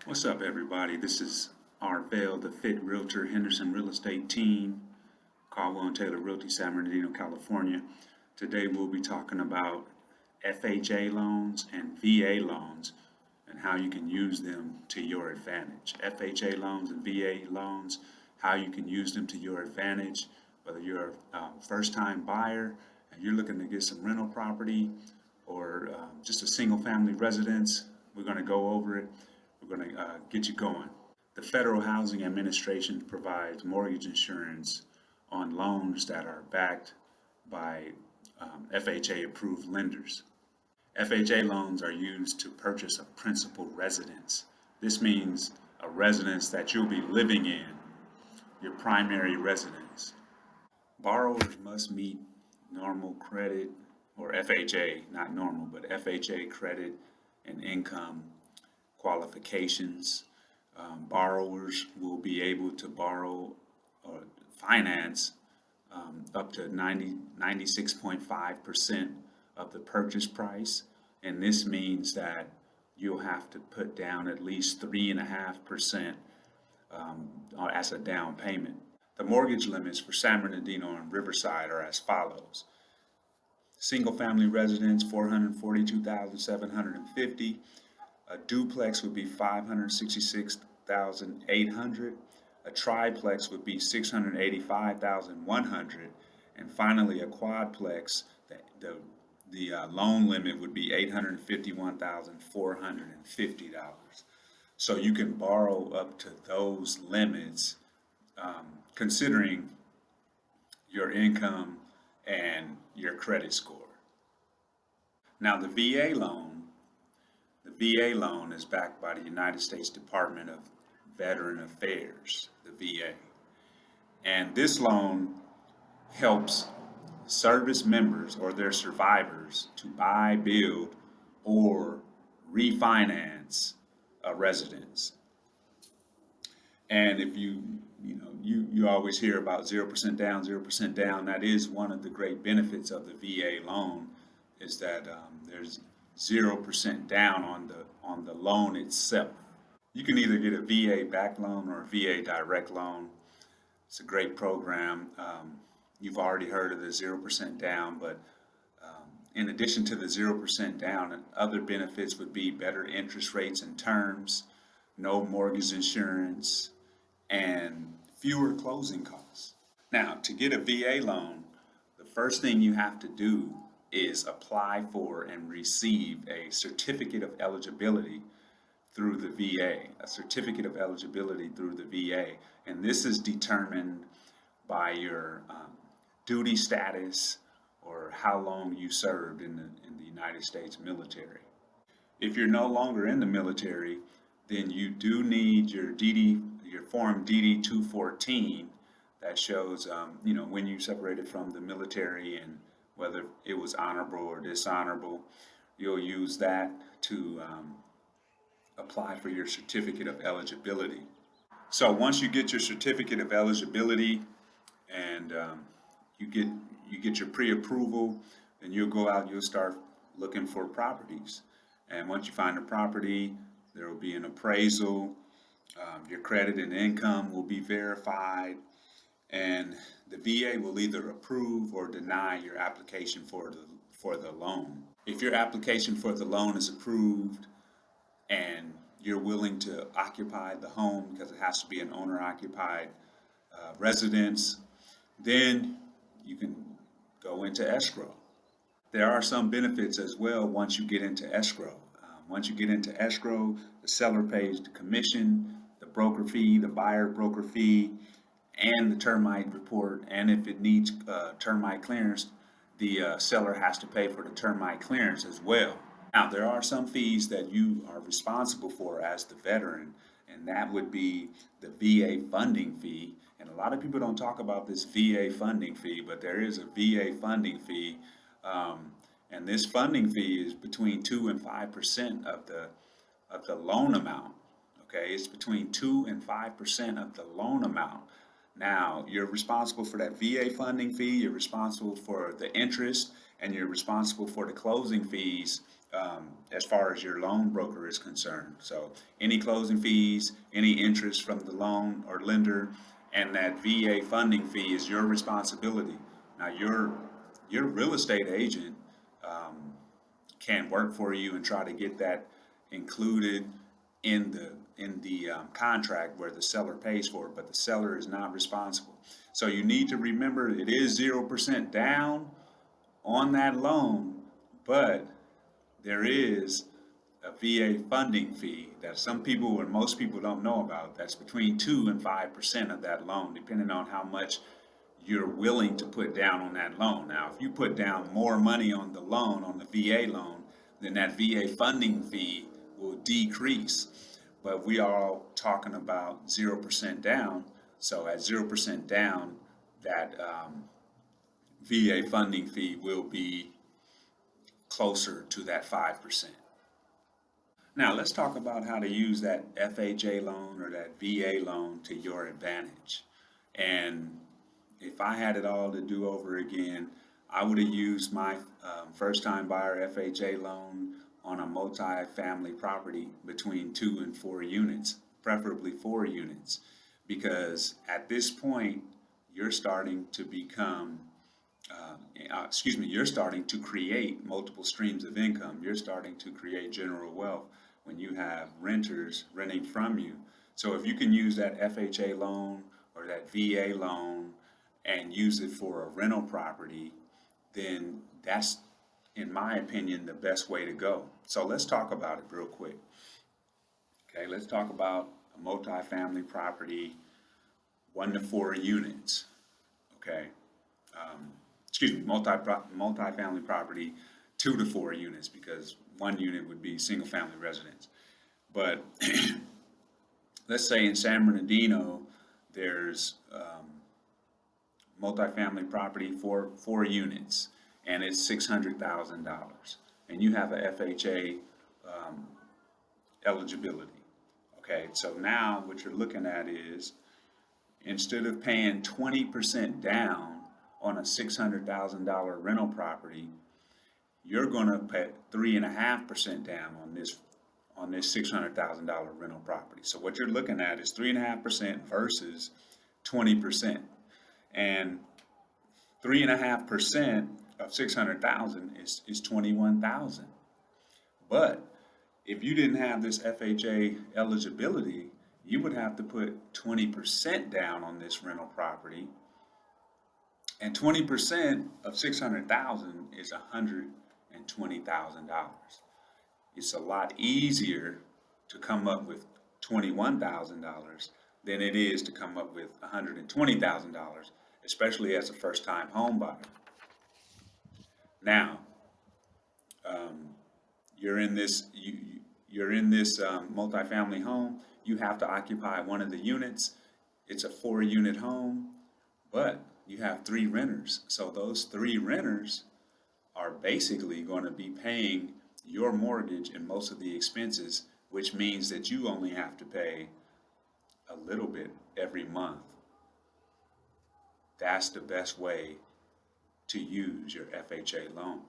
What's up, everybody? This is Arvel, the Fit Realtor, Henderson Real Estate Team, Caldwell and Taylor Realty, San Bernardino, California. Today we'll be talking about FHA loans and VA loans and how you can use them to your advantage. FHA loans and VA loans, how you can use them to your advantage, whether you're a first-time buyer and you're looking to get some rental property or just a single-family residence. We're going to go over it. We're going to get you going. The Federal Housing Administration provides mortgage insurance on loans that are backed by FHA approved lenders. FHA loans are used to purchase a principal residence. This means a residence that you'll be living in, your primary residence. Borrowers must meet normal credit, or FHA, not normal, but FHA credit and income qualifications. Borrowers will be able to borrow or finance up to 96.5% of the purchase price. And this means that you'll have to put down at least 3.5% as a down payment. The mortgage limits for San Bernardino and Riverside are as follows. Single family residence, $442,750. A duplex would be $566,800. A triplex would be $685,100. And finally, a quadplex, the loan limit would be $851,450. So you can borrow up to those limits, considering your income and your credit score. Now, the VA loan is backed by the United States Department of Veteran Affairs, the VA. And this loan helps service members or their survivors to buy, build, or refinance a residence. And if you always hear about 0% down, 0% down. That is one of the great benefits of the VA loan, is that there's 0% down on the loan itself. You can either get a VA back loan or a VA direct loan. It's a great program. You've already heard of the 0% down, but in addition to the 0% down, other benefits would be better interest rates and terms, no mortgage insurance, and fewer closing costs. Now, to get a VA loan, the first thing you have to do is apply for and receive a certificate of eligibility through the VA, a certificate of eligibility through the VA. And this is determined by your duty status or how long you served in the United States military. If you're no longer in the military, then you do need your Form DD 214 that shows, when you separated from the military and whether it was honorable or dishonorable. You'll use that to apply for your certificate of eligibility. So once you get your certificate of eligibility and you get your pre-approval, then you'll go out, you'll start looking for properties. And once you find a property, there will be an appraisal. Your credit and income will be verified, and the VA will either approve or deny your application for the loan. If your application for the loan is approved and you're willing to occupy the home, because it has to be an owner-occupied residence, then you can go into escrow. There are some benefits as well once you get into escrow. Once you get into escrow, the seller pays the commission, the broker fee, the buyer broker fee, and the termite report. And if it needs termite clearance, the seller has to pay for the termite clearance as well. Now, there are some fees that you are responsible for as the veteran, and that would be the VA funding fee. And a lot of people don't talk about this VA funding fee, but there is a VA funding fee. And this funding fee is between 2 and 5% of the loan amount. Okay, it's between 2 and 5% of the loan amount. Now, you're responsible for that VA funding fee, you're responsible for the interest, and you're responsible for the closing fees as far as your loan broker is concerned. So any closing fees, any interest from the loan or lender, and that VA funding fee is your responsibility. Now, your real estate agent um, can work for you and try to get that included in the contract where the seller pays for it, but the seller is not responsible. So you need to remember it is 0% down on that loan, but there is a VA funding fee that some people and most people don't know about. That's between 2 and 5% of that loan, depending on how much you're willing to put down on that loan. Now, if you put down more money on the loan, on the VA loan, then that VA funding fee will decrease. But we are all talking about 0% down. So at 0% down, that VA funding fee will be closer to that 5%. Now, let's talk about how to use that FHA loan or that VA loan to your advantage. And if I had it all to do over again, I would have used my first time buyer FHA loan on a multi-family property between 2 and 4 units, preferably 4 units, because at this point, you're starting to become you're starting to create multiple streams of income. You're starting to create general wealth when you have renters renting from you. So if you can use that FHA loan or that VA loan and use it for a rental property, then that's, in my opinion, the best way to go. So let's talk about it real quick. Okay, let's talk about a multifamily property, 1 to 4 units. Okay, um, multifamily property, 2 to 4 units, because 1 unit would be single family residence. But let's say in San Bernardino, there's multifamily property for 4 units, and it's $600,000, and you have a FHA um, eligibility. Okay, so now what you're looking at is, instead of paying 20% down on a $600,000 rental property, you're going to pay 3.5% down on this $600,000 rental property. So what you're looking at is 3.5% versus 20%, and 3.5% of 600,000 is 21,000. But if you didn't have this FHA eligibility, you would have to put 20% down on this rental property, and 20% of 600,000 is $120,000. It's a lot easier to come up with $21,000 than it is to come up with $120,000, especially as a first-time home buyer. Now, um, you're in this multifamily home. You have to occupy one of the units. It's a 4 unit home, but you have 3 renters. So those 3 renters are basically going to be paying your mortgage and most of the expenses, which means that you only have to pay a little bit every month. That's the best way to use your FHA loan.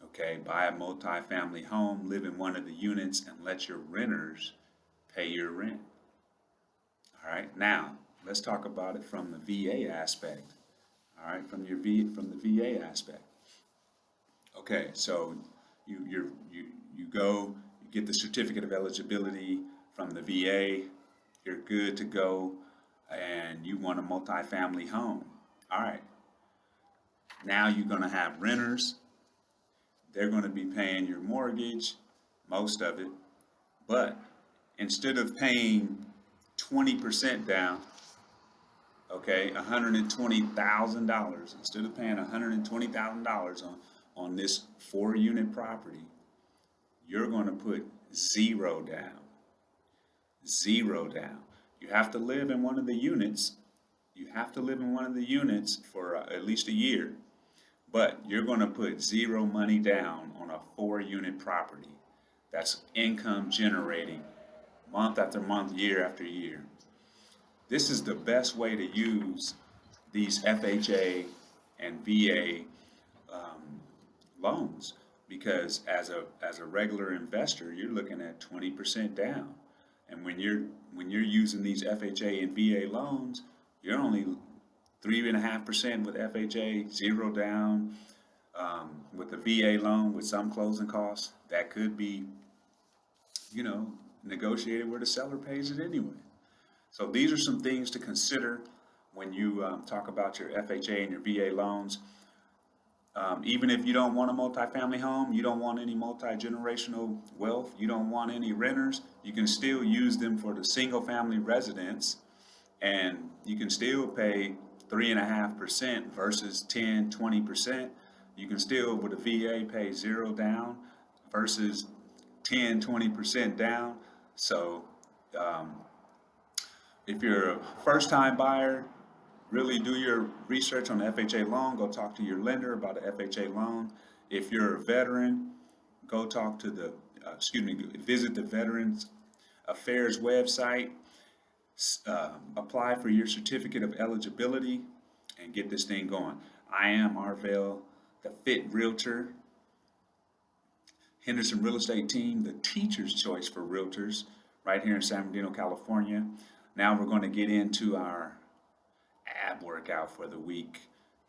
Okay, buy a multi-family home, live in one of the units, and let your renters pay your rent. All right, now let's talk about it from the VA aspect. All right, from the VA aspect. Okay, so you go, you get the certificate of eligibility from the VA. You're good to go, and you want a multi-family home. All right, now you're going to have renters. They're going to be paying your mortgage, most of it, but instead of paying 20% down, okay, $120,000, instead of paying $120,000 on this 4 unit property, you're going to put zero down. Zero down. You have to live in one of the units. You have to live in one of the units for at least a year. But you're going to put zero money down on a 4 unit property that's income generating month after month, year after year. This is the best way to use these FHA and VA loans. because as a regular investor, you're looking at 20% down. And when you're using these FHA and VA loans, you're only 3.5% with FHA, zero down. With the VA loan, with some closing costs, that could be, you know, negotiated where the seller pays it anyway. So these are some things to consider when you talk about your FHA and your VA loans. Even if you don't want a multifamily home, you don't want any multi-generational wealth, you don't want any renters, you can still use them for the single family residence, and you can still pay 3.5% versus 10, 20%. You can still, with a VA, pay zero down versus 10, 20% down. So um, if you're a first time buyer, really do your research on the FHA loan. Go talk to your lender about the FHA loan. If you're a veteran, go talk to visit the Veterans Affairs website, apply for your certificate of eligibility, and get this thing going. I am Arvel, the Fit Realtor, Henderson Real Estate Team, the teacher's choice for realtors, right here in San Bernardino, California. Now we're going to get into our ab workout for the week.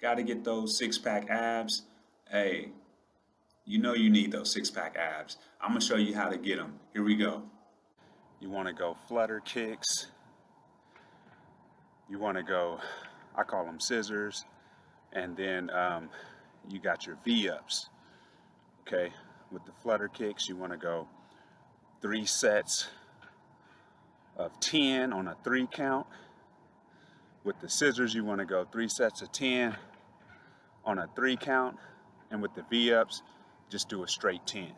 Got to get those six-pack abs. Hey, you know you need those six-pack abs. I'm going to show you how to get them. Here we go. You want to go flutter kicks. You want to go, I call them scissors. And then you got your V-ups. Okay, with the flutter kicks, you want to go 3 sets of 10 on a 3 count. With the scissors, you want to go 3 sets of 10 on a 3 count. And with the V-ups, just do a straight 10.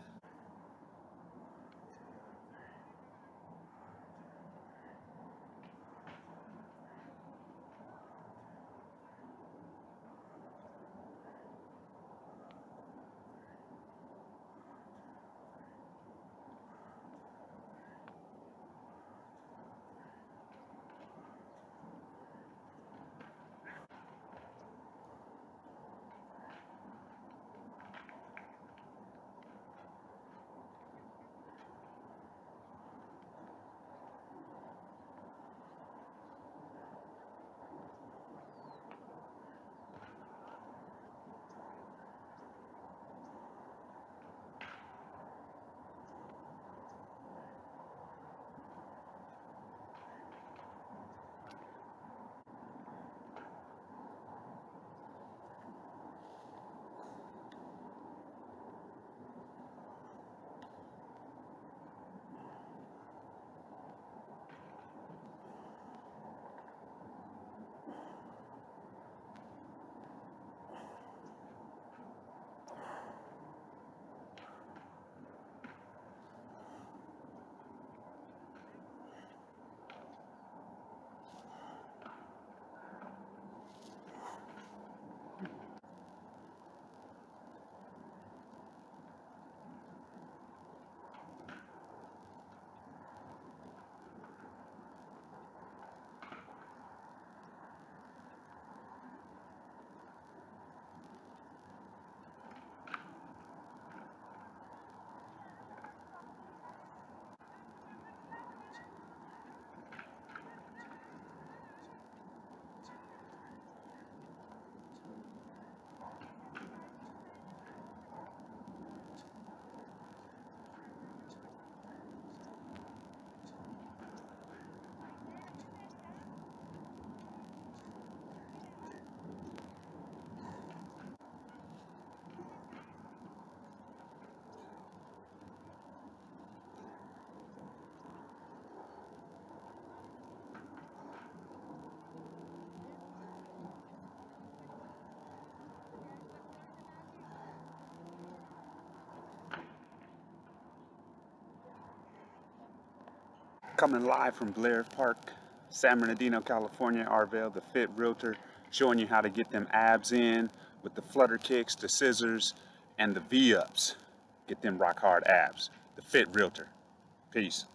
Coming live from Blair Park, San Bernardino, California. Arvel, the Fit Realtor, showing you how to get them abs in with the flutter kicks, the scissors, and the V-ups. Get them rock hard abs. The Fit Realtor. Peace.